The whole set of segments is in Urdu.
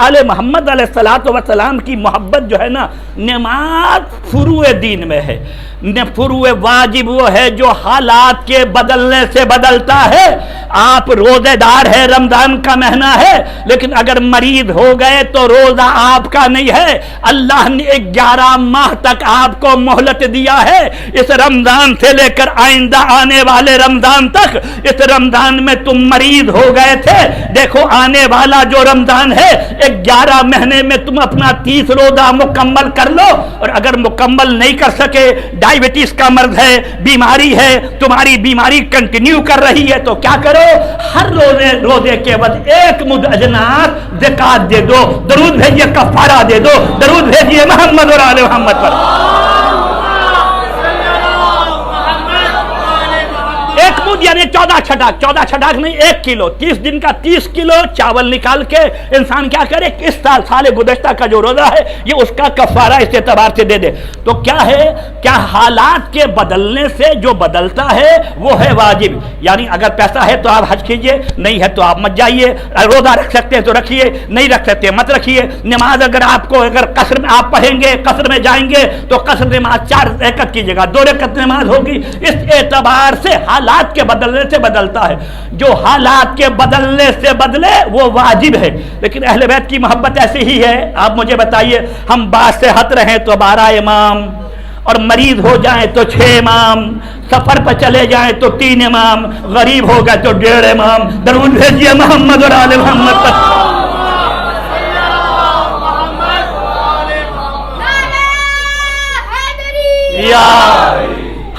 آل محمد علیہ الصلوۃ والسلام کی محبت جو ہے نا، نماز فروع دین میں ہے. فروع واجب وہ ہے جو حالات کے بدلنے سے بدلتا ہے. آپ روزے دار ہے، رمضان کا مہینہ ہے، لیکن اگر مریض ہو گئے تو روزہ آپ کا نہیں ہے. اللہ نے 11 ماہ تک آپ کو مہلت دیا ہے. اس رمضان سے لے کر آئندہ آنے والے رمضان تک، اس رمضان میں تم مریض ہو گئے تھے، دیکھو آنے والا جو رمضان ہے 11 مہینے میں تم اپنا 30 روزہ مکمل کر لو. اور اگر مکمل نہیں کر سکے، ڈائبٹیز کا مرض ہے، بیماری ہے، تمہاری بیماری کنٹینیو کر رہی ہے، تو کیا کرو؟ ہر روزے کے بعد 1 مد اجناس زکات دے دو. درود بھیجیے، کفارہ دے دو. درود بھیجیے محمد اور آل محمد پر. 1 مد یعنی 14 چھٹاک، 14 چھٹاک نہیں 1 کلو. 30 دن کا 30 کلو چاول نکال کے انسان کیا کرے؟ اس سال گزشتہ کا جو روزہ ہے یہ اس کا کفارہ اس اعتبار سے دے دے. تو کیا ہے؟ کیا حالات کے بدلنے سے جو بدلتا ہے وہ ہے واجب. یعنی اگر پیسہ ہے تو آپ حج کیجئے، نہیں ہے تو آپ مت جائیے. روزہ رکھ سکتے ہیں تو رکھیے، نہیں رکھ سکتے مت رکھیے. نماز اگر آپ کو قصر میں آپ پڑھیں گے، قصر میں جائیں گے تو قصر نماز 4 رکعت کی جگہ 2 رکعت نماز ہوگی. اس اعتبار سے حالات کے بدلنے سے بدلتا ہے. جو حالات کے بدلنے سے بدلے وہ واجب ہے. لیکن اہل بیت کی محبت ایسی ہی ہے. آپ مجھے بتائیے، ہم باصحت رہیں تو 12 امام، اور مریض ہو جائیں تو 6 امام، سفر پر چلے جائیں تو 3 امام، غریب ہو گئے تو 1.5 امام. درود بھیجیے محمد اور آل محمد پر.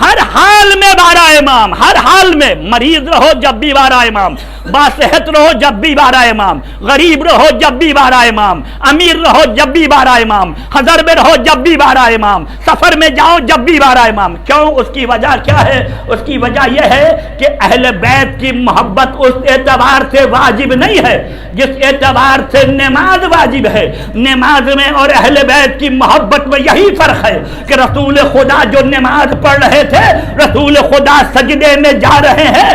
ہر حال میں 12 امام، ہر حال میں. مریض رہو جب بھی 12 امام، باصحت رہو جب بھی 12 امام، غریب رہو جب بھی 12 امام، امیر رہو جب بھی 12 امام، حضر میں رہو جب بھی 12 امام، سفر میں جاؤ جب بھی 12 امام. کیوں؟ اس کی وجہ کیا ہے؟ اس کی وجہ یہ ہے کہ اہل بیت کی محبت اس اعتبار سے واجب نہیں ہے جس اعتبار سے نماز واجب ہے. نماز میں اور اہل بیت کی محبت میں یہی فرق ہے کہ رسول خدا جو نماز پڑھ رہے تھے، رسول خدا سجدے میں جا رہے ہیں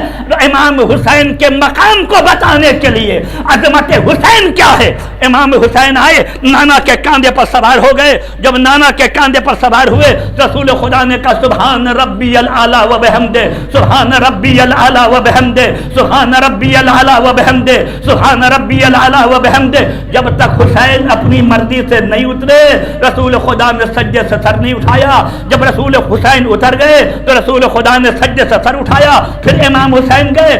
امام حسین کے مقام کو بتانے کے لیے. عظمت حسین کیا ہے؟ امام حسین آئے، نانا کے کاندھے پر سوار ہو گئے. جب نانا کے کاندھے پر سوار ہوئے، رسول خدا نے کہا سبحان ربی الاعلی و بحمدہ، سبحان ربی الاعلی و بحمدہ، سبحان ربی الاعلی و بحمدہ، سبحان ربی الاعلی و بحمدہ. جب تک حسین اپنی مرضی سے نہیں اترے، رسول خدا نے سجدے سے سر نہیں اٹھایا. جب رسول حسین اتر گئے تو رسول خدا نے سجدے سے سر اٹھایا. پھر امام حسین گئے،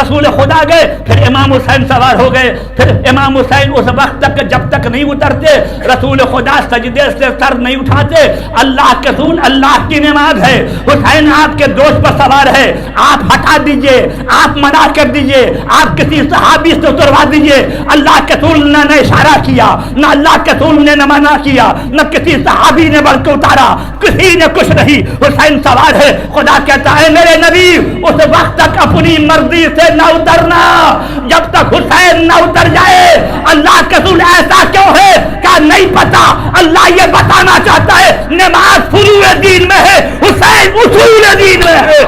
رسول خدا گئے، پھر امام حسین سوار ہو گئے. پھر امام حسین اس وقت تک جب تک نہیں اترتے رسول خدا سجدے سے سر نہیں اٹھاتے. اللہ کے رسول، اللہ کی نماز ہے، حسین آپ کے دوست پر سوار ہے، آپ ہٹا دیجئے، آپ منع کر دیجئے، آپ کسی صحابی سے اتروا دیجئے. اللہ کے رسول نے نہ اشارہ کیا، نہ اللہ کے رسول نے نہ منع کیا، نہ کسی صحابی نے بڑھ کے اتارا، کسی نے کچھ نہیں. حسین سوار ہے. خدا کہتا ہے میرے نبی اس وقت تک اپنی مرضی سے نہ اترنا جب تک حسین نہ اتر جائے. اللہ کے رسول ایسا کیوں ہے؟ کیا نہیں پتا؟ اللہ یہ بتانا چاہتا ہے نماز فروع دین میں ہے، حسین اصول دین میں ہے.